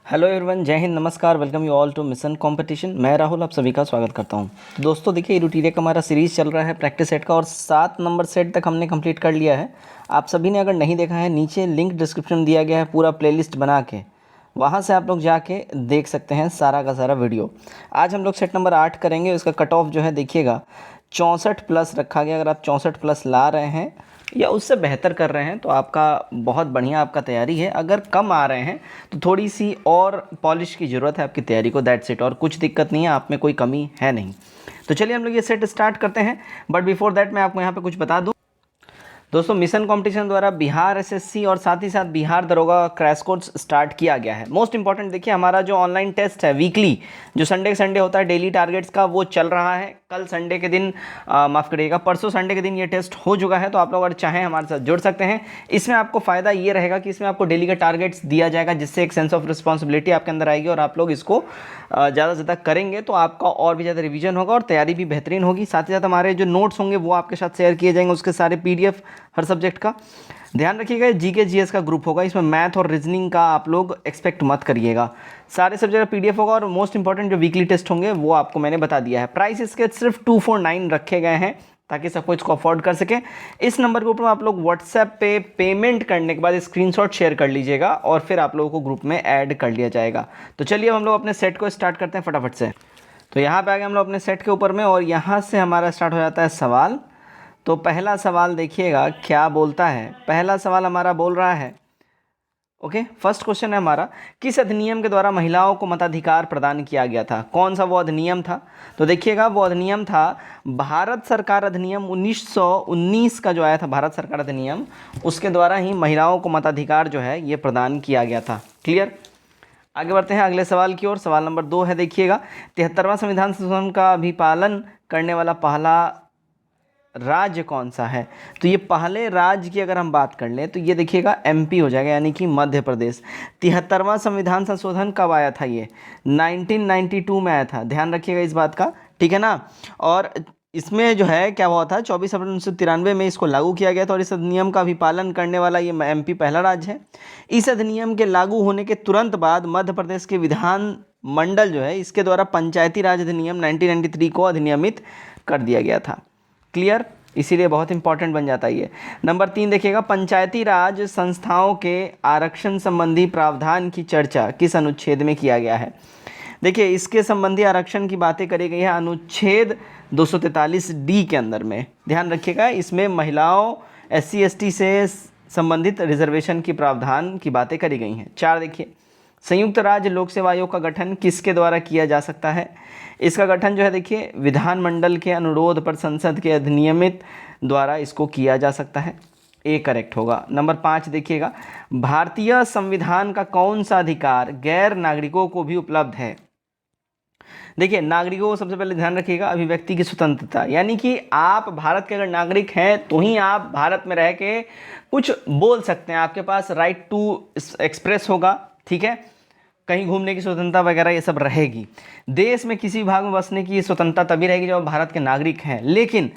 Hello everyone, जय हिंद, नमस्कार, welcome you all to mission competition. मैं राहुल आप सभी का स्वागत करता हूं। तो दोस्तों देखिए, यूटीरिया का हमारा सीरीज़ चल रहा है प्रैक्टिस सेट का और 7 नंबर सेट तक हमने कंप्लीट कर लिया है। आप सभी ने अगर नहीं देखा है, नीचे लिंक डिस्क्रिप्शन दिया गया है पूरा प्लेलिस्ट बना के, वहाँ से आप लोग जाके देख सकते हैं सारा का सारा वीडियो। आज हम लोग सेट नंबर 8 करेंगे। इसका कट ऑफ जो है देखिएगा 64 प्लस रखा गया। अगर आप 64 प्लस ला रहे हैं या उससे बेहतर कर रहे हैं तो आपका बहुत बढ़िया आपका तैयारी है। अगर कम आ रहे हैं तो थोड़ी सी और पॉलिश की ज़रूरत है आपकी तैयारी को, दैट्स इट। और कुछ दिक्कत नहीं है, आप में कोई कमी है नहीं। तो चलिए हम लोग ये सेट स्टार्ट करते हैं। बट बिफोर दैट मैं आपको यहाँ पे कुछ बता दूँ दोस्तों, मिशन कंपटीशन द्वारा बिहार एसएससी और साथ ही साथ बिहार दरोगा क्रैश कोर्स स्टार्ट किया गया है। मोस्ट इंपॉर्टेंट देखिए, हमारा जो ऑनलाइन टेस्ट है वीकली, जो संडे होता है डेली टारगेट्स का, वो चल रहा है। कल संडे के दिन माफ़ करिएगा, परसों संडे के दिन ये टेस्ट हो चुका है। तो आप लोग अगर चाहें हमारे साथ जुड़ सकते हैं। इसमें आपको फ़ायदा ये रहेगा कि इसमें आपको डेली का टारगेट्स दिया जाएगा, जिससे एक सेंस ऑफ रिस्पॉन्सिबिलिटी आपके अंदर आएगी और आप लोग इसको ज़्यादा से ज़्यादा करेंगे तो आपका और भी ज़्यादा रिवीजन होगा और तैयारी भी बेहतरीन होगी। साथ ही साथ हमारे जो नोट्स होंगे वो आपके साथ शेयर किए जाएंगे, उसके सारे PDF हर सब्जेक्ट का। ध्यान रखिएगा, जीके जीएस का ग्रुप होगा, इसमें मैथ और रीजनिंग का आप लोग एक्सपेक्ट मत करिएगा। सारे सब्जेक्ट का PDF होगा और मोस्ट इंपॉर्टेंट जो वीकली टेस्ट होंगे वो आपको मैंने बता दिया है। प्राइस इसके सिर्फ 249 रखे गए हैं ताकि सबको इसको अफोर्ड कर सके। इस नंबर के ऊपर आप लोग व्हाट्सएप पे पेमेंट करने के बाद स्क्रीनशॉट शेयर कर लीजिएगा और फिर आप लोगों को ग्रुप में ऐड कर लिया जाएगा। तो चलिए अब हम लोग अपने सेट को स्टार्ट करते हैं फटाफट से। तो यहाँ पे आ गए हम लोग अपने सेट के ऊपर में और यहाँ से हमारा स्टार्ट हो जाता है सवाल। तो पहला सवाल देखिएगा क्या बोलता है। पहला सवाल हमारा बोल रहा है, ओके, फर्स्ट क्वेश्चन है हमारा, किस अधिनियम के द्वारा महिलाओं को मताधिकार प्रदान किया गया था? कौन सा वो अधिनियम था? तो देखिएगा, वो अधिनियम था भारत सरकार अधिनियम 1919 का जो आया था, भारत सरकार अधिनियम, उसके द्वारा ही महिलाओं को मताधिकार जो है ये प्रदान किया गया था। क्लियर? आगे बढ़ते हैं अगले सवाल की ओर। सवाल नंबर 2 है देखिएगा, 73वां संविधान संशोधन का अभिपालन करने वाला पहला राज्य कौन सा है? तो ये पहले राज्य की अगर हम बात कर लें तो ये देखिएगा MP हो जाएगा, यानी कि मध्य प्रदेश। 73वां संविधान संशोधन कब आया था? ये 1992 में आया था। ध्यान रखिएगा इस बात का, ठीक है ना। और इसमें जो है क्या हुआ था, 24 अप्रैल 1993 में इसको लागू किया गया था और इस अधिनियम का अभिपालन करने वाला ये MP पहला राज्य है। इस अधिनियम के लागू होने के तुरंत बाद मध्य प्रदेश के विधान मंडल जो है, इसके द्वारा पंचायती राज अधिनियम 1993 को अधिनियमित कर दिया गया था। क्लियर? इसीलिए बहुत इंपॉर्टेंट बन जाता है ये। नंबर 3 देखिएगा, पंचायती राज संस्थाओं के आरक्षण संबंधी प्रावधान की चर्चा किस अनुच्छेद में किया गया है? देखिए, इसके संबंधी आरक्षण की बातें करी गई है अनुच्छेद 243D के अंदर में। ध्यान रखिएगा, इसमें महिलाओं SC ST से संबंधित रिजर्वेशन की प्रावधान की बातें करी गई हैं। 4 देखिए, संयुक्त राज्य लोक सेवा आयोग का गठन किसके द्वारा किया जा सकता है? इसका गठन जो है देखिए, विधानमंडल के अनुरोध पर संसद के अधिनियमित द्वारा इसको किया जा सकता है। A करेक्ट होगा। नंबर 5 देखिएगा, भारतीय संविधान का कौन सा अधिकार गैर नागरिकों को भी उपलब्ध है? देखिए, नागरिकों को सबसे पहले ध्यान रखिएगा, अभिव्यक्ति की स्वतंत्रता, यानी कि आप भारत के अगर नागरिक हैं तो ही आप भारत में रह के कुछ बोल सकते हैं। आपके पास राइट टू एक्सप्रेस होगा, ठीक है, कहीं घूमने की स्वतंत्रता वगैरह ये सब रहेगी। देश में किसी भाग में बसने की स्वतंत्रता तभी रहेगी जब आप भारत के नागरिक हैं। लेकिन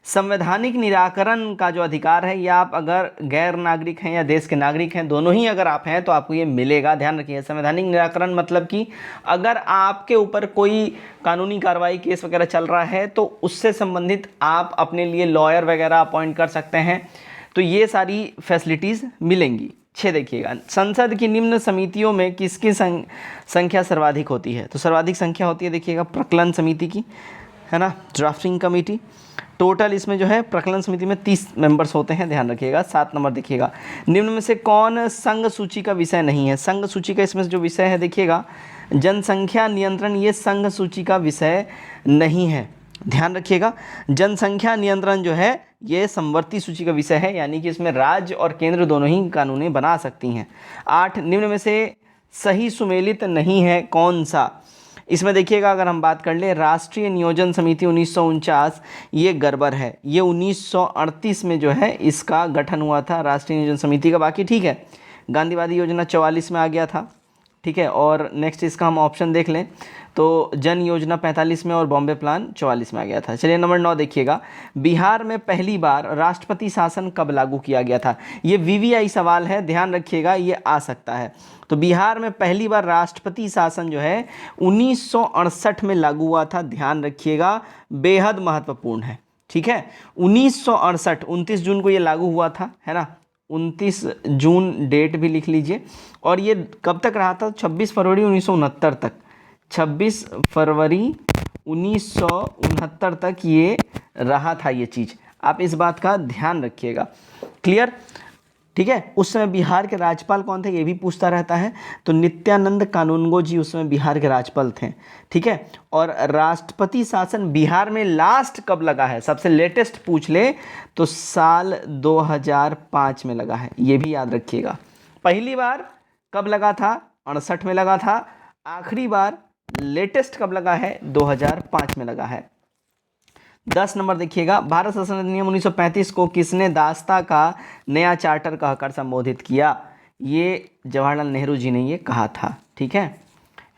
संवैधानिक निराकरण का जो अधिकार है, या आप अगर गैर नागरिक हैं या देश के नागरिक हैं, दोनों ही अगर आप हैं तो आपको ये मिलेगा। ध्यान रखिए, संवैधानिक निराकरण मतलब कि अगर आपके ऊपर कोई कानूनी कार्रवाई केस वगैरह चल रहा है तो उससे संबंधित आप अपने लिए लॉयर वगैरह अपॉइंट कर सकते हैं, तो ये सारी फैसिलिटीज़ मिलेंगी। 6 देखिएगा, संसद की निम्न समितियों में किसकी संख्या सर्वाधिक होती है? तो सर्वाधिक संख्या होती है देखिएगा प्रकलन समिति की, है ना, ड्राफ्टिंग कमेटी। टोटल इसमें जो है प्रकलन समिति में 30 मेंबर्स होते हैं। ध्यान रखिएगा। 7 नंबर देखिएगा, निम्न में से कौन संघ सूची का विषय नहीं है? संघ सूची का इसमें जो विषय है देखिएगा, जनसंख्या नियंत्रण, ये संघ सूची का विषय नहीं है। ध्यान रखिएगा, जनसंख्या नियंत्रण जो है ये समवर्ती सूची का विषय है, यानी कि इसमें राज्य और केंद्र दोनों ही कानूनें बना सकती हैं। 8, निम्न में से सही सुमेलित नहीं है कौन सा? इसमें देखिएगा, अगर हम बात कर ले, राष्ट्रीय नियोजन समिति 1949, ये गड़बड़ है। ये 1938 में जो है इसका गठन हुआ था राष्ट्रीय नियोजन समिति का। बाकी ठीक है, गांधीवादी योजना 44 में आ गया था। ठीक है। और नेक्स्ट इसका हम ऑप्शन देख लें तो जन योजना 45 में और बॉम्बे प्लान 44 में आ गया था। चलिए नंबर 9 देखिएगा, बिहार में पहली बार राष्ट्रपति शासन कब लागू किया गया था? ये वीवीआई सवाल है, ध्यान रखिएगा, ये आ सकता है। तो बिहार में पहली बार राष्ट्रपति शासन जो है 1968 में लागू हुआ था, ध्यान रखिएगा, बेहद महत्वपूर्ण है। ठीक है, 1968, 29 जून को ये लागू हुआ था, है ना, 29 जून डेट भी लिख लीजिए। और ये कब तक रहा था? 26 फरवरी 1969 तक, 26 फरवरी 1969 तक ये रहा था ये चीज़। आप इस बात का ध्यान रखिएगा। क्लियर? ठीक है। उस समय बिहार के राज्यपाल कौन थे, ये भी पूछता रहता है। तो नित्यानंद कानूनगो जी उस समय बिहार के राज्यपाल थे। ठीक है। और राष्ट्रपति शासन बिहार में लास्ट कब लगा है, सबसे लेटेस्ट पूछ ले तो साल 2005 में लगा है, ये भी याद रखिएगा। पहली बार कब लगा था? 68 में लगा था। आखिरी बार लेटेस्ट कब लगा है? 2005 में लगा है। 10 नंबर देखिएगा, भारत शासन अधिनियम 1935 को किसने दास्ता का नया चार्टर कहकर संबोधित किया? ये जवाहरलाल नेहरू जी ने ये कहा था। ठीक है।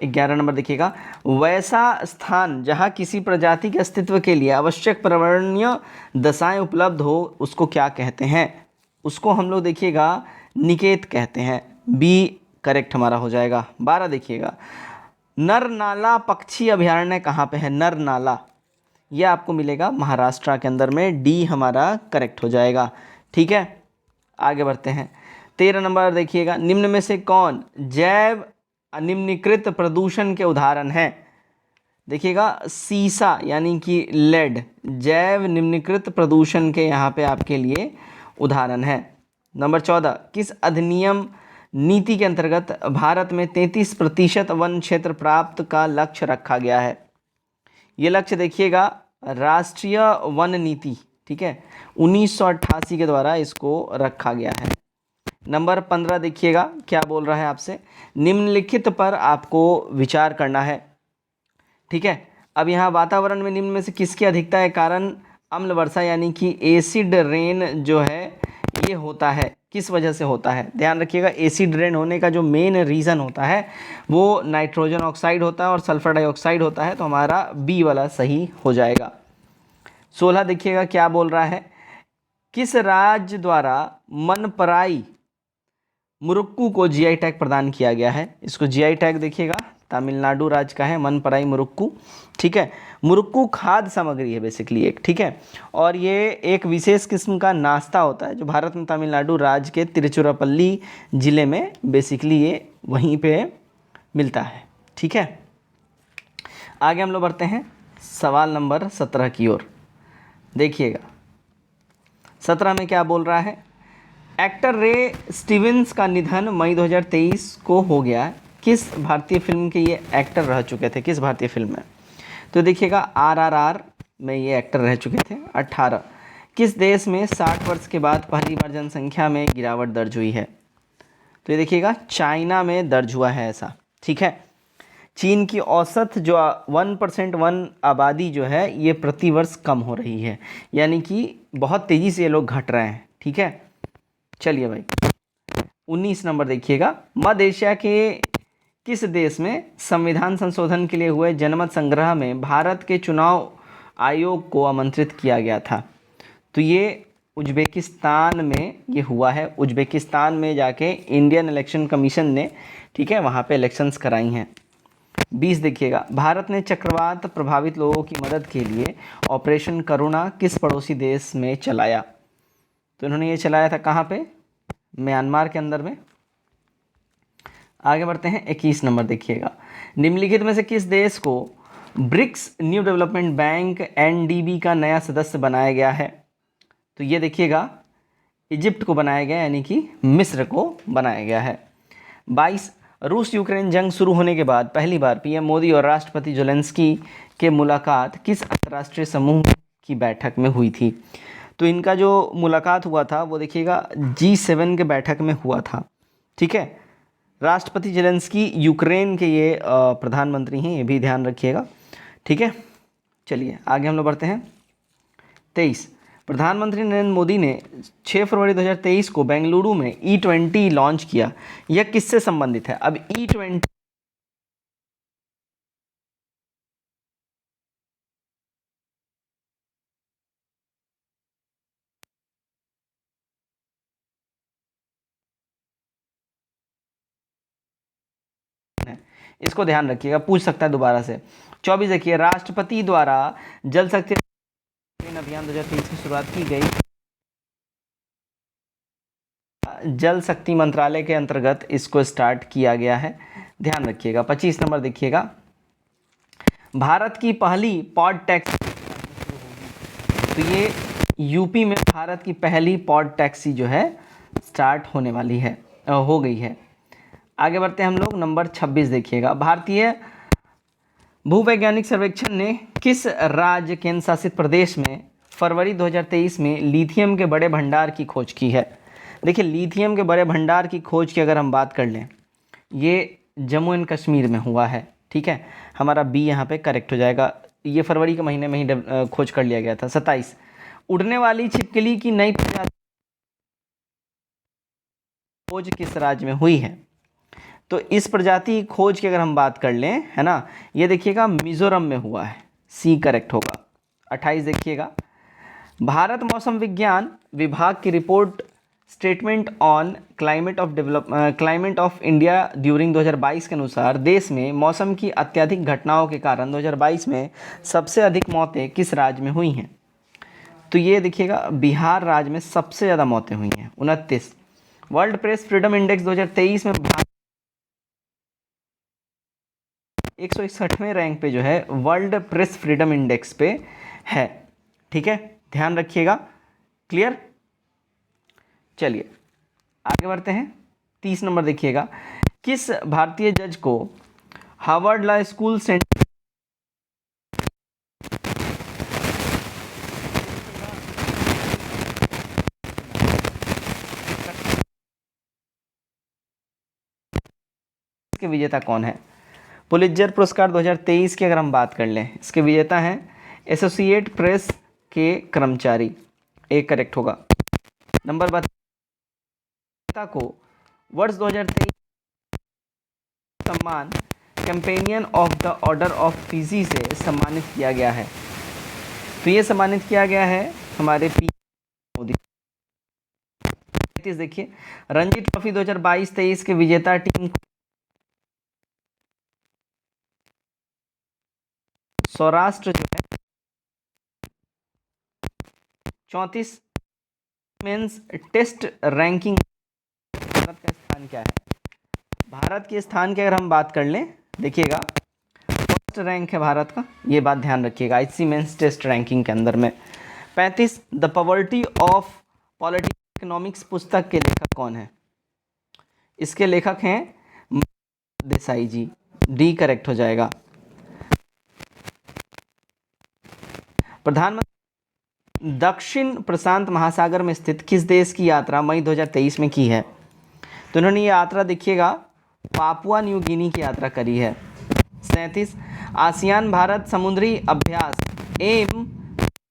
11 नंबर देखिएगा, वैसा स्थान जहाँ किसी प्रजाति के अस्तित्व के लिए आवश्यक पर्यावरणीय दशाएं उपलब्ध हो उसको क्या कहते हैं? उसको हम लोग देखिएगा निकेत कहते हैं। बी करेक्ट हमारा हो जाएगा। 12 देखिएगा, नरनाला पक्षी अभयारण्य कहाँ पे है? नरनाला, यह आपको मिलेगा महाराष्ट्र के अंदर में। डी हमारा करेक्ट हो जाएगा। ठीक है, आगे बढ़ते हैं। 13 नंबर देखिएगा, निम्न में से कौन जैव अनिम्नीकृत प्रदूषण के उदाहरण है? देखिएगा सीसा यानी कि लेड जैव निम्नीकृत प्रदूषण के यहाँ पे आपके लिए उदाहरण है। नंबर 14, किस अधिनियम नीति के अंतर्गत भारत में 33% वन क्षेत्र प्राप्त का लक्ष्य रखा गया है? ये लक्ष्य देखिएगा राष्ट्रीय वन नीति, ठीक है, 1988 के द्वारा इसको रखा गया है। नंबर 15 देखिएगा क्या बोल रहा है आपसे, निम्नलिखित पर आपको विचार करना है। ठीक है, अब यहाँ वातावरण में निम्न में से किसकी अधिकता है कारण अम्ल वर्षा यानी कि एसिड रेन जो है ये होता है, किस वजह से होता है? ध्यान रखिएगा, एसिड रेन होने का जो मेन रीज़न होता है वो नाइट्रोजन ऑक्साइड होता है और सल्फर डाइऑक्साइड होता है, तो हमारा बी वाला सही हो जाएगा। 16 देखिएगा क्या बोल रहा है, किस राज्य द्वारा मनपराई मुरुक्कू को जीआई टैग प्रदान किया गया है? इसको जीआई टैग देखिएगा तमिलनाडु राज्य का है मनपराई मुरुक्कू। ठीक है, मुरुक्कू खाद्य सामग्री है बेसिकली एक, ठीक है, और ये एक विशेष किस्म का नाश्ता होता है जो भारत में तमिलनाडु राज्य के तिरुचिरापल्ली ज़िले में बेसिकली ये वहीं पे मिलता है। ठीक है, आगे हम लोग बढ़ते हैं सवाल नंबर 17 की ओर। देखिएगा 17 में क्या बोल रहा है, एक्टर रे स्टीवेंस का निधन मई 2023 को हो गया। किस भारतीय फिल्म के ये एक्टर रह चुके थे? किस भारतीय फिल्म में? तो देखिएगा आरआरआर में ये एक्टर रह चुके थे। 18, किस देश में 60 वर्ष के बाद पहली बार जनसंख्या में गिरावट दर्ज हुई है? तो ये देखिएगा चाइना में दर्ज हुआ है ऐसा। ठीक है, चीन की औसत जो 1% वन आबादी जो है ये प्रतिवर्ष कम हो रही है, यानी कि बहुत तेज़ी से ये लोग घट रहे हैं। ठीक है, चलिए भाई 19 नंबर देखिएगा, मध्य एशिया के किस देश में संविधान संशोधन के लिए हुए जनमत संग्रह में भारत के चुनाव आयोग को आमंत्रित किया गया था? तो ये उज्बेकिस्तान में ये हुआ है। उज्बेकिस्तान में जाके इंडियन इलेक्शन कमीशन ने, ठीक है, वहाँ पे इलेक्शंस कराई हैं। 20 देखिएगा, भारत ने चक्रवात प्रभावित लोगों की मदद के लिए ऑपरेशन करुणा किस पड़ोसी देश में चलाया? तो इन्होंने ये चलाया था कहाँ पे? म्यांमार के अंदर में। आगे बढ़ते हैं 21 नंबर देखिएगा, निम्नलिखित में से किस देश को BRICS new development bank NDB का नया सदस्य बनाया गया है? तो ये देखिएगा इजिप्ट को बनाया गया, यानी कि मिस्र को बनाया गया है। 22, रूस यूक्रेन जंग शुरू होने के बाद पहली बार पीएम मोदी और राष्ट्रपति ज़ेलेंस्की के मुलाकात किस अंतर्राष्ट्रीय समूह की बैठक में हुई थी? तो इनका जो मुलाकात हुआ था वो देखिएगा G7 के बैठक में हुआ था। ठीक है, राष्ट्रपति ज़ेलेंस्की यूक्रेन के ये प्रधानमंत्री हैं, ये भी ध्यान रखिएगा। ठीक है, चलिए आगे हम लोग बढ़ते हैं। 23, प्रधानमंत्री नरेंद्र मोदी ने 6 फरवरी 2023 को बेंगलुरु में E20 लॉन्च किया, यह किससे संबंधित है? अब E20 इसको ध्यान रखिएगा, पूछ सकता है दोबारा से। 24 देखिए, राष्ट्रपति द्वारा जल शक्ति अभियान 2023 की शुरुआत की गई, जल शक्ति मंत्रालय के अंतर्गत इसको स्टार्ट किया गया है, ध्यान रखिएगा। 25 नंबर देखिएगा, भारत की पहली पॉड टैक्सी, तो ये यूपी में भारत की पहली पॉड टैक्सी जो है स्टार्ट होने वाली है, हो गई है। आगे बढ़ते हैं हम लोग, नंबर 26 देखिएगा, भारतीय भूवैज्ञानिक सर्वेक्षण ने किस राज्य केंद्र शासित प्रदेश में फरवरी 2023 में लिथियम के बड़े भंडार की खोज की है? देखिए, लिथियम के बड़े भंडार की खोज की अगर हम बात कर लें, ये जम्मू एंड कश्मीर में हुआ है, ठीक है, हमारा बी यहाँ पे करेक्ट हो जाएगा। ये फरवरी के महीने में ही खोज कर लिया गया था। 27, उड़ने वाली छिपकली की नई प्रजाति खोज किस राज्य में हुई है? तो इस प्रजाति की खोज की अगर हम बात कर लें, है ना, ये देखिएगा मिजोरम में हुआ है, सी करेक्ट होगा। 28 देखिएगा, भारत मौसम विज्ञान विभाग की report statement on climate of India during 2022 के अनुसार देश में मौसम की अत्यधिक घटनाओं के कारण 2022 में सबसे अधिक मौतें किस राज्य में हुई हैं? तो ये देखिएगा बिहार राज्य में सबसे ज़्यादा मौतें हुई हैं, 29। वर्ल्ड प्रेस फ्रीडम इंडेक्स 2023 में 161वें रैंक पे जो है वर्ल्ड प्रेस फ्रीडम इंडेक्स पे है, ठीक है, ध्यान रखिएगा। क्लियर? चलिए आगे बढ़ते हैं। 30 नंबर देखिएगा, किस भारतीय जज को हार्वर्ड लॉ स्कूल सेंटर के विजेता कौन है? पुलित्जर पुरस्कार 2023 की अगर हम बात कर लें, इसके विजेता हैं एसोसिएट प्रेस के कर्मचारी, एक करेक्ट होगा। नंबर 32 को वर्ष 2023 सम्मान companion of the order of Fiji से सम्मानित किया गया है। तो ये सम्मानित किया गया है हमारे पी मोदी। देखिए, रणजी ट्रॉफी 2022-23 के विजेता टीम सौराष्ट्र जो है 34 मेंस टेस्ट रैंकिंग, भारत का स्थान क्या है? भारत के स्थान की अगर हम बात कर लें, देखिएगा फर्स्ट रैंक है भारत का, ये बात ध्यान रखिएगा आईसीसी मेंस टेस्ट रैंकिंग के अंदर में। 35 the poverty of political economics पुस्तक के लेखक कौन है? इसके लेखक हैं देसाई जी, डी करेक्ट हो जाएगा। प्रधानमंत्री दक्षिण प्रशांत महासागर में स्थित किस देश की यात्रा मई 2023 में की है? तो इन्होंने ये यात्रा देखिएगा पापुआ न्यू गिनी की यात्रा करी है। 37 आसियान भारत समुद्री अभ्यास एम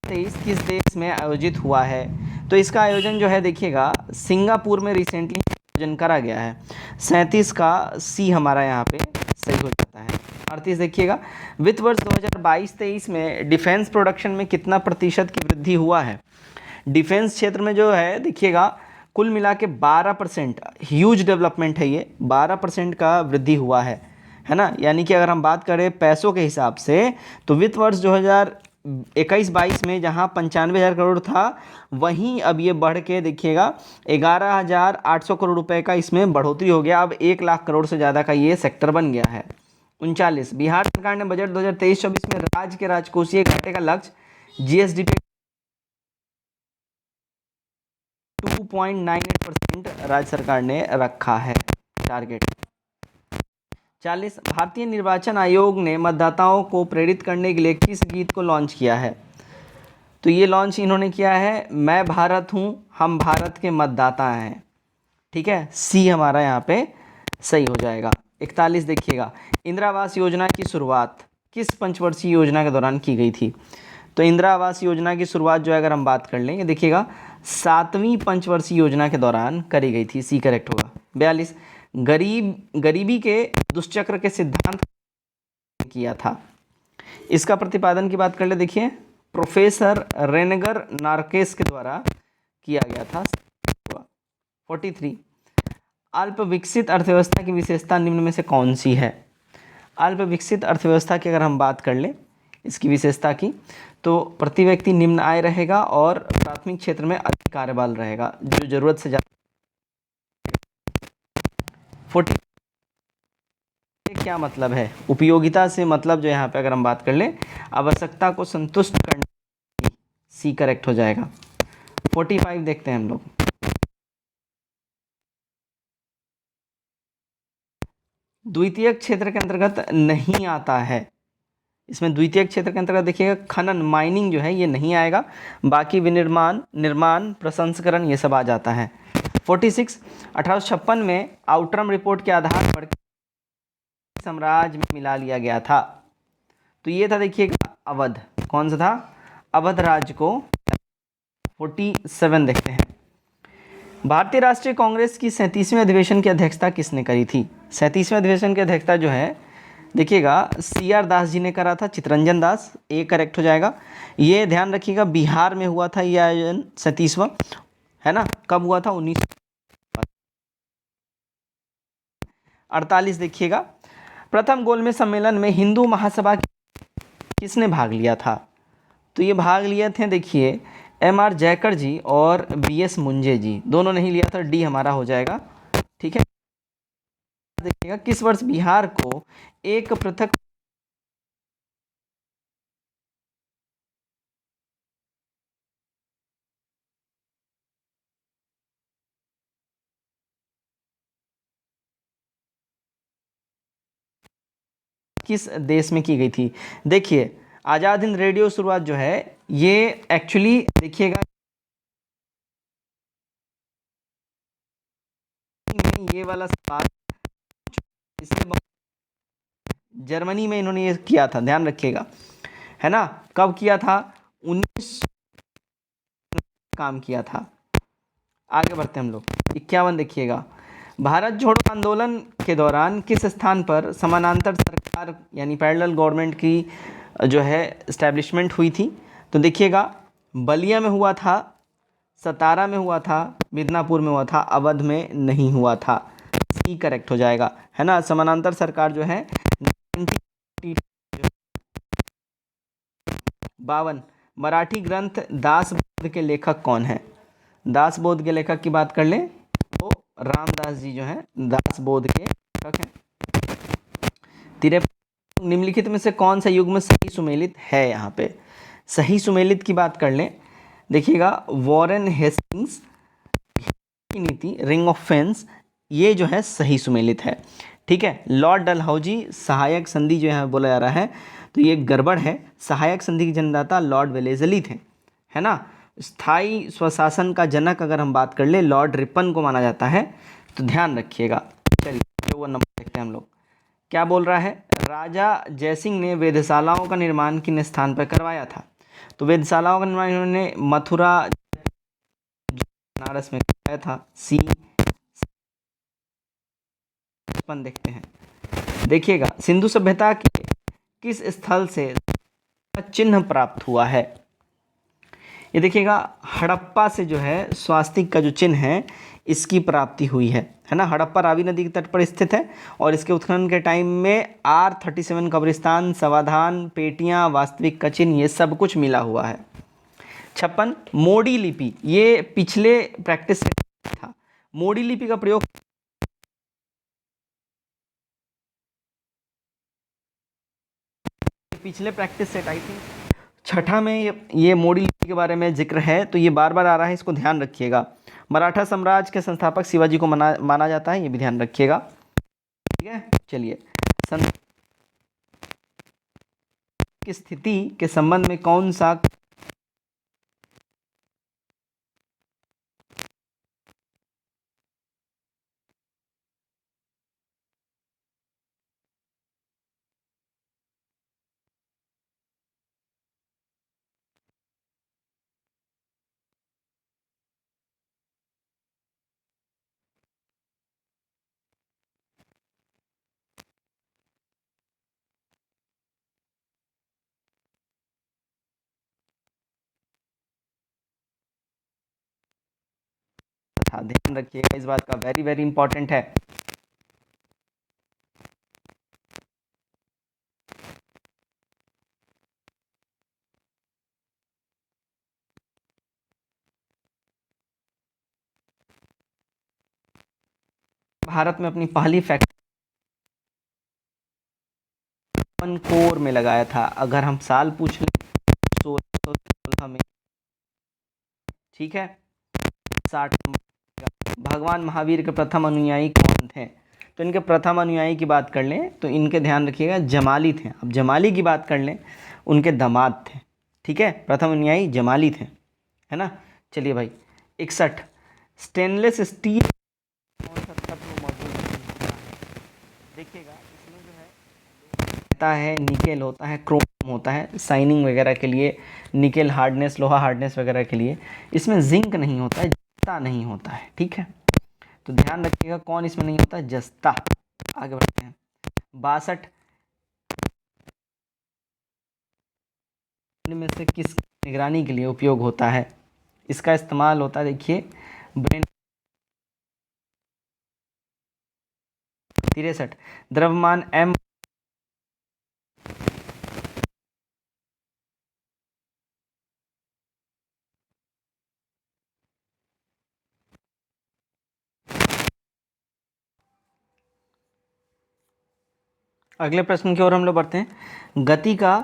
23 किस देश में आयोजित हुआ है? तो इसका आयोजन जो है देखिएगा सिंगापुर में रिसेंटली आयोजन करा गया है। 37 का सी हमारा यहाँ पे सही हो जाता है। 38 देखिएगा, वित्त वर्ष 2022-23 में डिफेंस प्रोडक्शन में कितना प्रतिशत की वृद्धि हुआ है? डिफेंस क्षेत्र में जो है देखिएगा कुल मिला के 12%, ह्यूज डेवलपमेंट है ये, 12% का वृद्धि हुआ है ना। यानी कि अगर हम बात करें पैसों के हिसाब से, तो वित्त वर्ष 2021-22 में जहां 95,000 करोड़ था, वहीं अब ये बढ़ के देखिएगा 11,800 करोड़ रुपए का इसमें बढ़ोतरी हो गया। अब 1 लाख करोड़ से ज़्यादा का ये सेक्टर बन गया है। 39 बिहार सरकार ने बजट 2023-24 में राज्य के राजकोषीय घाटे का लक्ष्य जीएसडीपी 2.98% राज्य सरकार ने रखा है टारगेट। 40 भारतीय निर्वाचन आयोग ने मतदाताओं को प्रेरित करने के लिए किस गीत को लॉन्च किया है? तो ये लॉन्च इन्होंने किया है मैं भारत हूँ हम भारत के मतदाता हैं, ठीक है, सी हमारा यहाँ पे सही हो जाएगा। 41 देखिएगा, इंदिरा आवास योजना की शुरुआत किस पंचवर्षीय योजना के दौरान की गई थी? तो इंदिरा आवास योजना की शुरुआत जो है अगर हम बात कर लें, ये देखिएगा 7वीं पंचवर्षीय योजना के दौरान करी गई थी, सी करेक्ट होगा। 42 गरीबी के दुष्चक्र के सिद्धांत किया था, इसका प्रतिपादन की बात कर ले, देखिए प्रोफेसर रेनेगर नार्केस के द्वारा किया गया था। 43 अल्प विकसित अर्थव्यवस्था की विशेषता निम्न में से कौन सी है? अल्प विकसित अर्थव्यवस्था की अगर हम बात कर लें इसकी विशेषता की, तो प्रति व्यक्ति निम्न आय रहेगा और प्राथमिक क्षेत्र में अधिक कार्यबल रहेगा, जो जरूरत से ज़्यादा। 40 क्या मतलब है? उपयोगिता से मतलब जो यहाँ पे अगर हम बात कर लें, आवश्यकता को संतुष्ट करने की, सी करेक्ट हो जाएगा। 45 देखते हैं हम लोग। द्वितीय क्षेत्र के अंतर्गत नहीं आता है। इसमें द्वितीय क्षेत्र के अंतर्गत देखिएगा खनन, माइनिंग जो है ये नहीं आएगा, बाकी विनिर्माण, निर्माण, प्रसंस्करण ये सब आ जाता है। 46 1856 में आउटरम रिपोर्ट के आधार पर साम्राज्य में मिला लिया गया था। तो ये था देखिएगा अवध, कौन सा था? अवध राज्य को। 47 देखते हैं। भारतीय राष्ट्रीय कांग्रेस की 37वें अधिवेशन की अध्यक्षता किसने करी थी? 37वें अधिवेशन की अध्यक्षता जो है देखिएगा CR दास जी ने करा था, चितरंजन दास, ए करेक्ट हो जाएगा। ये ध्यान रखिएगा बिहार में हुआ था ये आयोजन 37वां, है ना? कब हुआ था? 1948 देखिएगा। प्रथम गोलमेज सम्मेलन में हिंदू महासभा किसने भाग लिया था? तो ये भाग लिए थे देखिए MR जयकर जी और BS मुंजे जी, दोनों नहीं लिया था, डी हमारा हो जाएगा। ठीक है, देखिएगा किस वर्ष बिहार को एक पृथक किस देश में की गई थी? देखिए आज़ाद हिंद रेडियो शुरुआत जो है ये एक्चुअली देखिएगा ये वाला सवाल इसमें जर्मनी में इन्होंने ये किया था, ध्यान रखिएगा, है ना? कब किया था? 19 काम किया था। आगे बढ़ते हैं हम लोग। 51 देखिएगा, भारत जोड़ो आंदोलन के दौरान किस स्थान पर समानांतर सरकार यानी पैरेलल गवर्नमेंट की जो है इस्टेब्लिशमेंट हुई थी? तो देखिएगा बलिया में हुआ था, सतारा में हुआ था, मिदनापुर में हुआ था, अवध में नहीं हुआ था। सी करेक्ट हो जाएगा, है ना? समानांतर सरकार जो है 52। मराठी ग्रंथ दासबोध के लेखक कौन है? दासबोध के लेखक की बात कर लें तो रामदास जी जो हैं दासबोध के लेखक हैं। 53 निम्नलिखित में से कौन सा युग्म सही सुमेलित है? यहाँ पे सही सुमेलित की बात कर लें, देखिएगा वॉरेन हेस्टिंग्स की नीति, रिंग ऑफ फेंस, ये जो है सही सुमेलित है। ठीक है, लॉर्ड डलहौजी सहायक संधि जो यहाँ बोला जा रहा है तो ये गड़बड़ है। सहायक संधि के जन्मदाता लॉर्ड वेलेजली थे, है ना? स्थायी स्वशासन का जनक अगर हम बात कर ले लॉर्ड रिपन को माना जाता है, तो ध्यान रखिएगा। चलिए वो नंबर देखते हैं हम लोग। क्या बोल रहा है? राजा जयसिंह ने वेधशालाओं का निर्माण किन स्थान पर करवाया था? तो वेधशालाओं का निर्माण इन्होंने मथुरा, बनारस में करवाया था। सी देखते हैं। देखिएगा सिंधु सभ्यता के किस स्थल से चिन्ह प्राप्त हुआ है? ये देखिएगा हड़प्पा से जो है स्वास्तिक का जो चिन्ह है इसकी प्राप्ति हुई है ना? हड़प्पा रावी नदी के तट पर स्थित है और इसके उत्खनन के टाइम में R37 कब्रिस्तान, समाधान, पेटियां, वास्तविक का चिन्ह ये सब कुछ मिला हुआ है। 56 मोडी लिपि, ये पिछले प्रैक्टिस से था। मोडी लिपि का प्रयोग पिछले प्रैक्टिस सेट आई थी, छठा में ये मोडी लिपि के बारे में जिक्र है, तो ये बार बार आ रहा है, इसको ध्यान रखिएगा। मराठा साम्राज्य के संस्थापक शिवाजी को माना जाता है, ये भी ध्यान रखिएगा। ठीक है, चलिए की स्थिति के संबंध में कौन सा था? ध्यान रखिएगा, इस बात का वेरी वेरी इंपॉर्टेंट है। भारत में अपनी पहली फैक्ट्री कोर में लगाया था? अगर हम साल पूछ लें 1616 में, ठीक है। 60 नंबर। भगवान महावीर के प्रथम अनुयायी कौन थे? तो इनके प्रथम अनुयायी की बात कर लें तो इनके ध्यान रखिएगा जमाली थे। अब जमाली की बात कर लें, उनके दामाद थे, ठीक है। प्रथम अनुयायी जमाली थे, है ना। चलिए भाई 61, स्टेनलेस स्टील कौन सा तत्व मौजूद होता है? देखिएगा इसमें जो है निकेल होता है, क्रोम होता है साइनिंग वगैरह के लिए, निकेल हार्डनेस, लोहा हार्डनेस वगैरह के लिए। इसमें जिंक नहीं होता है, जस्ता नहीं होता है, ठीक है। तो ध्यान रखिएगा कौन इसमें नहीं होता है, जस्ता। आगे बढ़ते हैं। 62 में से किस निगरानी के लिए उपयोग होता है? इसका इस्तेमाल होता है, देखिए ब्रेन। 63 द्रव्यमान m अगले प्रश्न की ओर हम लोग बढ़ते हैं। गति का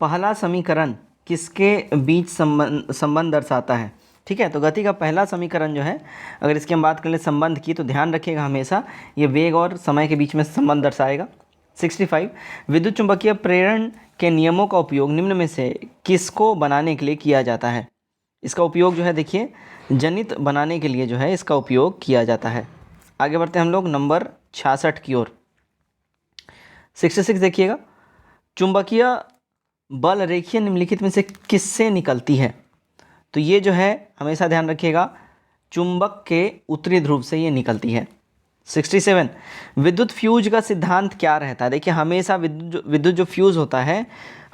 पहला समीकरण किसके बीच संबंध दर्शाता है? ठीक है, तो गति का पहला समीकरण जो है, अगर इसकी हम बात कर ले संबंध की, तो ध्यान रखिएगा हमेशा ये वेग और समय के बीच में संबंध दर्शाएगा। 65 विद्युत चुंबकीय प्रेरण के नियमों का उपयोग निम्न में से किसको बनाने के लिए किया जाता है? इसका उपयोग जो है देखिए जनित बनाने के लिए जो है इसका उपयोग किया जाता है। आगे बढ़ते हैं हम लोग नंबर 66 की ओर। 66 देखिएगा, चुंबकीय बल रेखीय निम्नलिखित में से किससे निकलती है? तो ये जो है हमेशा ध्यान रखिएगा चुंबक के उत्तरी ध्रुव से ये निकलती है। 67 विद्युत फ्यूज का सिद्धांत क्या रहता है? देखिए हमेशा विद्युत जो फ्यूज होता है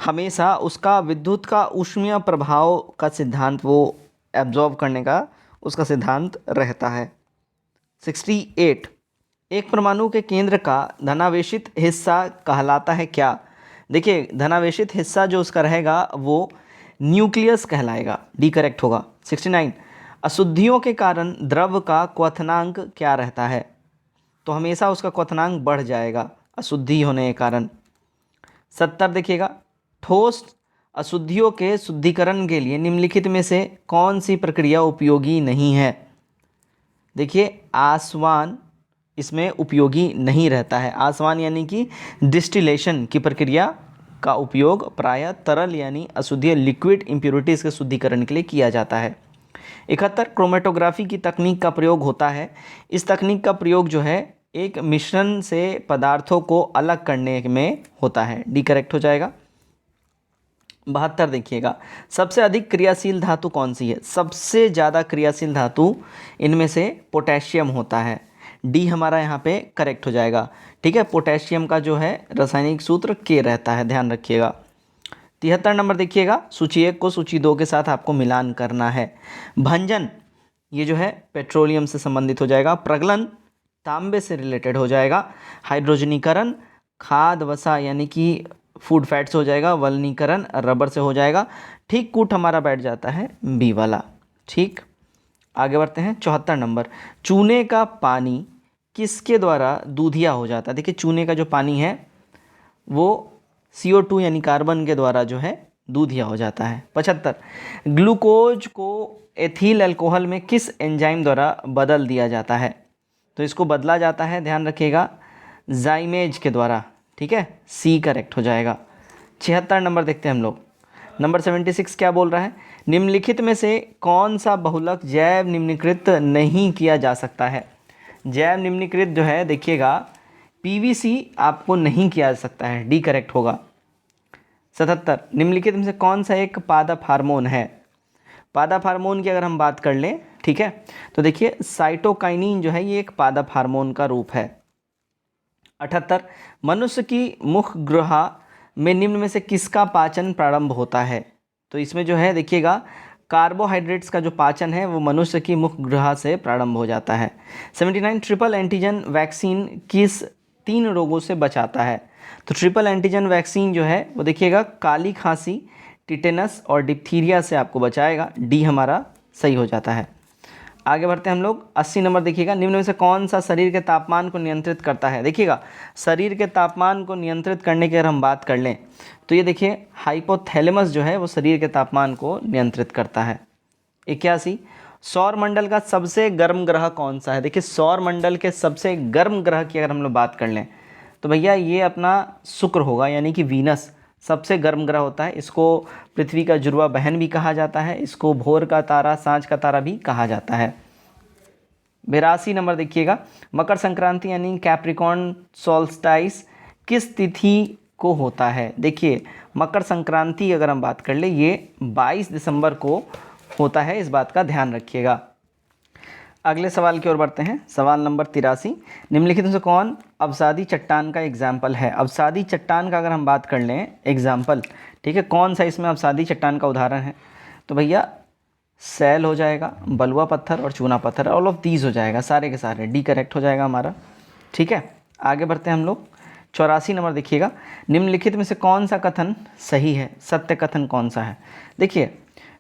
हमेशा उसका विद्युत का ऊष्मीय प्रभाव का सिद्धांत, वो एब्जॉर्ब करने का उसका सिद्धांत रहता है। 68 एक परमाणु के केंद्र का धनावेशित हिस्सा कहलाता है क्या? देखिए धनावेशित हिस्सा जो उसका रहेगा वो न्यूक्लियस कहलाएगा, डी करेक्ट होगा। 69 अशुद्धियों के कारण द्रव का क्वथनांक क्या रहता है? तो हमेशा उसका क्वथनांक बढ़ जाएगा अशुद्धि होने के कारण। 70 देखिएगा, ठोस अशुद्धियों के शुद्धिकरण के लिए निम्नलिखित में से कौन सी प्रक्रिया उपयोगी नहीं है? देखिए आसवान इसमें उपयोगी नहीं रहता है। आसवान यानी कि डिस्टिलेशन की प्रक्रिया का उपयोग प्रायः तरल यानी अशुद्ध लिक्विड इम्प्योरिटीज़ के शुद्धिकरण के लिए किया जाता है। 71 क्रोमेटोग्राफी की तकनीक का प्रयोग होता है। इस तकनीक का प्रयोग जो है एक मिश्रण से पदार्थों को अलग करने में होता है, डी करेक्ट हो जाएगा। 72 देखिएगा, सबसे अधिक क्रियाशील धातु कौन सी है? सबसे ज़्यादा क्रियाशील धातु इनमें से पोटेशियम होता है, डी हमारा यहाँ पे करेक्ट हो जाएगा, ठीक है। पोटेशियम का जो है रासायनिक सूत्र के रहता है, ध्यान रखिएगा। 73 नंबर देखिएगा, सूची 1 को सूची 2 के साथ आपको मिलान करना है। भंजन ये जो है पेट्रोलियम से संबंधित हो जाएगा। प्रगलन तांबे से रिलेटेड हो जाएगा। हाइड्रोजनीकरण खाद वसा यानी कि फूड फैट्स हो जाएगा। वल्नीकरण रबर से हो जाएगा। ठीक कूट हमारा बैठ जाता है बी वाला, ठीक। आगे बढ़ते हैं 74 नंबर, चूने का पानी किसके द्वारा दूधिया हो जाता है? देखिए चूने का जो पानी है वो CO2 यानी कार्बन के द्वारा जो है दूधिया हो जाता है। 75 ग्लूकोज को एथिल अल्कोहल में किस एंजाइम द्वारा बदल दिया जाता है? तो इसको बदला जाता है, ध्यान रखिएगा, जाइमेज के द्वारा, ठीक है, सी करेक्ट हो जाएगा। 76 नंबर देखते हैं हम लोग। नंबर 76 क्या बोल रहा है? निम्नलिखित में से कौन सा बहुलक जैव निम्नीकृत नहीं किया जा सकता है? जैव निम्नीकृत जो है देखिएगा PVC आपको नहीं किया जा सकता है, डी करेक्ट होगा। 77 निम्नलिखित में से कौन सा एक पादप हार्मोन है? पादप हार्मोन की अगर हम बात कर लें, ठीक है, तो देखिए साइटोकाइनिन जो है ये एक पादप हार्मोन का रूप है। 78 मनुष्य की मुख गुहा में निम्न में से किसका पाचन प्रारंभ होता है? तो इसमें जो है देखिएगा कार्बोहाइड्रेट्स का जो पाचन है वो मनुष्य की मुख गुहा से प्रारंभ हो जाता है। 79 ट्रिपल एंटीजन वैक्सीन किस 3 रोगों से बचाता है? तो ट्रिपल एंटीजन वैक्सीन जो है वो देखिएगा काली खांसी, टिटेनस और डिप्थीरिया से आपको बचाएगा, डी हमारा सही हो जाता है। आगे बढ़ते हैं हम लोग। 80 नंबर देखिएगा, निम्न में से कौन सा शरीर के तापमान को नियंत्रित करता है। देखिएगा शरीर के तापमान को नियंत्रित करने की अगर हम बात कर लें तो ये देखिए हाइपोथैलेमस जो है वो शरीर के तापमान को नियंत्रित करता है। 81, सौर मंडल का सबसे गर्म ग्रह कौन सा है। देखिए सौर मंडल के सबसे गर्म ग्रह की अगर हम लोग बात कर लें तो भैया ये अपना शुक्र होगा, यानी कि वीनस सबसे गर्म ग्रह होता है। इसको पृथ्वी का जुड़वा बहन भी कहा जाता है, इसको भोर का तारा, सांझ का तारा भी कहा जाता है। 82 नंबर देखिएगा, मकर संक्रांति यानी कैप्रिकॉर्न सोल्स्टाइस किस तिथि को होता है। देखिए मकर संक्रांति अगर हम बात कर ले ये 22 दिसंबर को होता है, इस बात का ध्यान रखिएगा। अगले सवाल की ओर बढ़ते हैं। सवाल नंबर 83, निम्नलिखित में से कौन अवसादी चट्टान का एग्जाम्पल है। अवसादी चट्टान का अगर हम बात कर लें एग्जाम्पल, ठीक है, कौन सा इसमें अवसादी चट्टान का उदाहरण है, तो भैया सैल हो जाएगा, बलुआ पत्थर और चूना पत्थर, ऑल ऑफ दीज हो जाएगा, सारे के सारे डी करेक्ट हो जाएगा हमारा। ठीक है, आगे बढ़ते हैं हम लोग। 84 नंबर देखिएगा, निम्नलिखित में से कौन सा कथन सही है, सत्य कथन कौन सा है। देखिए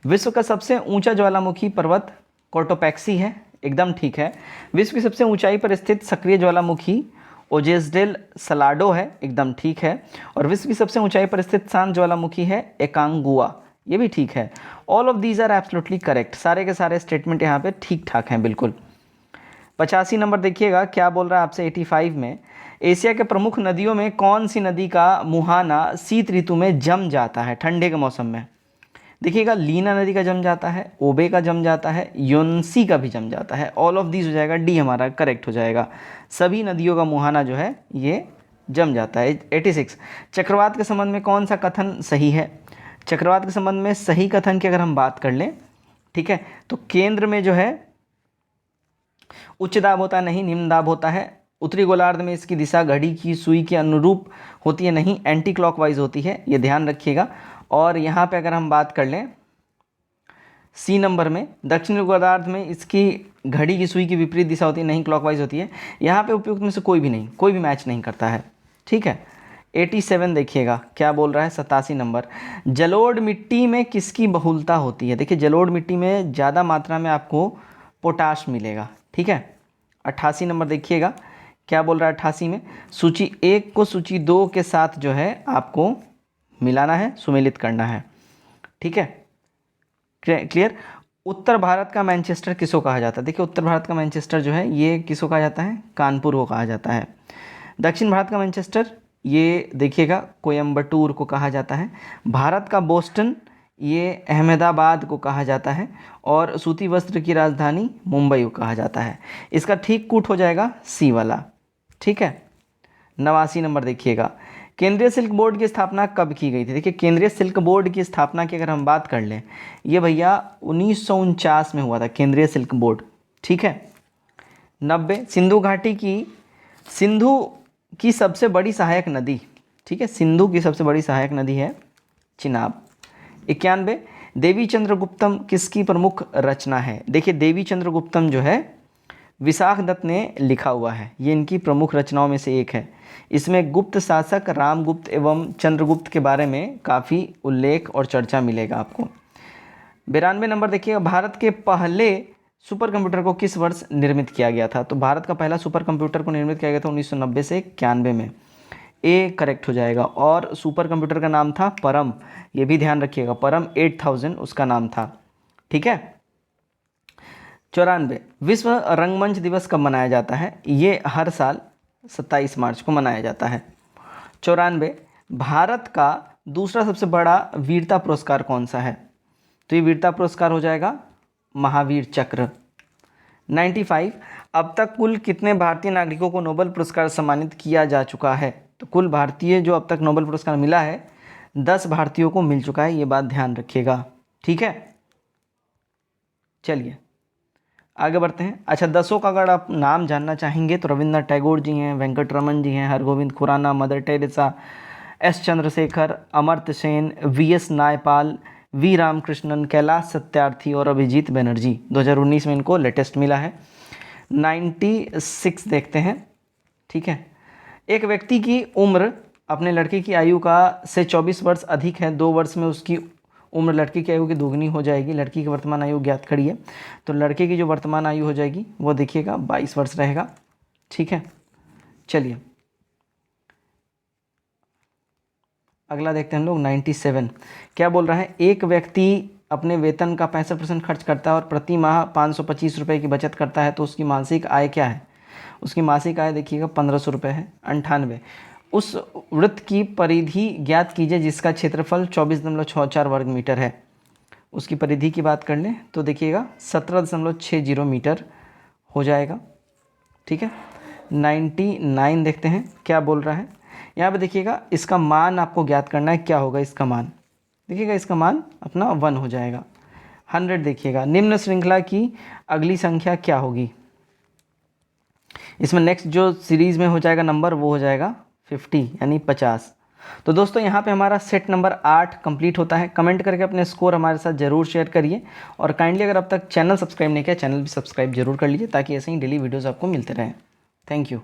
विश्व का सबसे ऊंचा ज्वालामुखी पर्वत कोटोपैक्सी है, एकदम ठीक है। विश्व की सबसे ऊंचाई पर स्थित सक्रिय ज्वालामुखी ओजेसडेल सलाडो है, एकदम ठीक है। और विश्व की सबसे ऊंचाई पर स्थित शांत ज्वालामुखी है एकांगुआ, ये भी ठीक है। All of these are absolutely correct, सारे के सारे स्टेटमेंट यहाँ पे ठीक ठाक हैं बिल्कुल। 85 नंबर देखिएगा, क्या बोल रहा है आपसे 85 में, एशिया के प्रमुख नदियों में कौन सी नदी का मुहाना शीत ऋतु में जम जाता है, ठंडे के मौसम में। देखिएगा लीना नदी का जम जाता है, ओबे का जम जाता है, योन्सी का भी जम जाता है, ऑल ऑफ दीज हो जाएगा, डी हमारा करेक्ट हो जाएगा। सभी नदियों का मुहाना जो है ये जम जाता है। 86, चक्रवात के संबंध में कौन सा कथन सही है। चक्रवात के संबंध में सही कथन की अगर हम बात कर लें, ठीक है, तो केंद्र में जो है उच्च दाब होता है, नहीं निम्न दाब होता है। उत्तरी गोलार्ध में इसकी दिशा घड़ी की सुई के अनुरूप होती है, नहीं एंटी क्लॉकवाइज होती है, ये ध्यान रखिएगा। और यहाँ पे अगर हम बात कर लें सी नंबर में, दक्षिण गोलार्ध में इसकी घड़ी की सुई की विपरीत दिशा होती है, नहीं क्लॉकवाइज होती है। यहाँ पे उपयुक्त में से कोई भी नहीं, कोई भी मैच नहीं करता है। ठीक है, 87 देखिएगा क्या बोल रहा है। 87 नंबर, जलोढ़ मिट्टी में किसकी बहुलता होती है। देखिए जलोढ़ मिट्टी में ज़्यादा मात्रा में आपको पोटाश मिलेगा। ठीक है, 88 नंबर देखिएगा क्या बोल रहा है। 88 में, सूची 1 को सूची 2 के साथ जो है आपको मिलाना है, सुमेलित करना है। ठीक है, क्लियर। उत्तर भारत का मैनचेस्टर किसको कहा जाता है। देखिए उत्तर भारत का मैनचेस्टर जो है ये किसको कहा जाता है, कानपुर को कहा जाता है। दक्षिण भारत का मैनचेस्टर ये देखिएगा कोयम्बटूर को कहा जाता है। भारत का बोस्टन ये अहमदाबाद को कहा जाता है। और सूती वस्त्र की राजधानी मुंबई को कहा जाता है। इसका ठीक कूट हो जाएगा सी वाला। ठीक है, 89 नंबर देखिएगा, केंद्रीय सिल्क बोर्ड की स्थापना कब की गई थी। देखिए केंद्रीय सिल्क बोर्ड की स्थापना की अगर हम बात कर लें, ये भैया 1949 में हुआ था केंद्रीय सिल्क बोर्ड। ठीक है, 90, सिंधु की सबसे बड़ी सहायक नदी, ठीक है, सिंधु की सबसे बड़ी सहायक नदी है चिनाब। 91, देवी चंद्रगुप्तम किसकी प्रमुख रचना है। देखिए देवी चंद्रगुप्तम जो है विशाख दत्त ने लिखा हुआ है, ये इनकी प्रमुख रचनाओं में से एक है। इसमें गुप्त शासक रामगुप्त एवं चंद्रगुप्त के बारे में काफ़ी उल्लेख और चर्चा मिलेगा आपको। 92 नंबर देखिएगा, भारत के पहले सुपर कंप्यूटर को किस वर्ष निर्मित किया गया था। तो भारत का पहला सुपर कंप्यूटर को निर्मित किया गया था 1990 से 91 में, ए करेक्ट हो जाएगा। और सुपर कंप्यूटर का नाम था परम, ये भी ध्यान रखिएगा, परम 8000 उसका नाम था। ठीक है, 94, विश्व रंगमंच दिवस कब मनाया जाता है। ये हर साल 27 मार्च को मनाया जाता है। 94, भारत का दूसरा सबसे बड़ा वीरता पुरस्कार कौन सा है। तो ये वीरता पुरस्कार हो जाएगा महावीर चक्र। 95, अब तक कुल कितने भारतीय नागरिकों को नोबेल पुरस्कार सम्मानित किया जा चुका है। तो कुल भारतीय जो अब तक नोबेल पुरस्कार मिला है 10 भारतीयों को मिल चुका है, ये बात ध्यान रखिएगा। ठीक है, चलिए आगे बढ़ते हैं। अच्छा 10 का अगर आप नाम जानना चाहेंगे तो रविंद्रनाथ टैगोर जी हैं, वेंकट रमन जी हैं, Hargobind Khorana, Mother Teresa, S Chandrasekhar, Amartya Sen, V S. Naipaul, V Ramakrishnan, Kailash Satyarthi और अभिजीत बनर्जी। 2019 में इनको लेटेस्ट मिला है। 96 देखते हैं। ठीक है, एक व्यक्ति की उम्र अपने लड़के की आयु का से 24 वर्ष अधिक है, 2 वर्ष में उसकी उम्र लड़की की आयु की दोगुनी हो जाएगी। लड़की की वर्तमान आयु ज्ञात करिए। तो लड़के की जो वर्तमान आयु हो जाएगी वो देखिएगा 22 वर्ष रहेगा। ठीक है, चलिए अगला देखते हैं हम लोग 97। क्या बोल रहा है, एक व्यक्ति अपने वेतन का 65% खर्च करता है और प्रति माह 525 रुपये की बचत करता है, तो उसकी मासिक आय क्या है? उसकी मासिक आय देखिएगा 1500 रुपये है। 98, उस वृत्त की परिधि ज्ञात कीजिए जिसका क्षेत्रफल 24.64 वर्ग मीटर है। उसकी परिधि की बात कर लें तो देखिएगा 17.60 मीटर हो जाएगा। ठीक है, 99 देखते हैं क्या बोल रहा है। यहाँ पे देखिएगा इसका मान आपको ज्ञात करना है, क्या होगा इसका मान? देखिएगा इसका मान अपना 1 हो जाएगा। 100 देखिएगा, निम्न श्रृंखला की अगली संख्या क्या होगी? इसमें नेक्स्ट जो सीरीज़ में हो जाएगा नंबर वो हो जाएगा 50 यानी 50। तो दोस्तों यहाँ पे हमारा सेट नंबर 8 कंप्लीट होता है। कमेंट करके अपने स्कोर हमारे साथ ज़रूर शेयर करिए और काइंडली अगर अब तक चैनल सब्सक्राइब नहीं किया, चैनल भी सब्सक्राइब जरूर कर लीजिए ताकि ऐसे ही डेली वीडियोज़ आपको मिलते रहें। Thank you.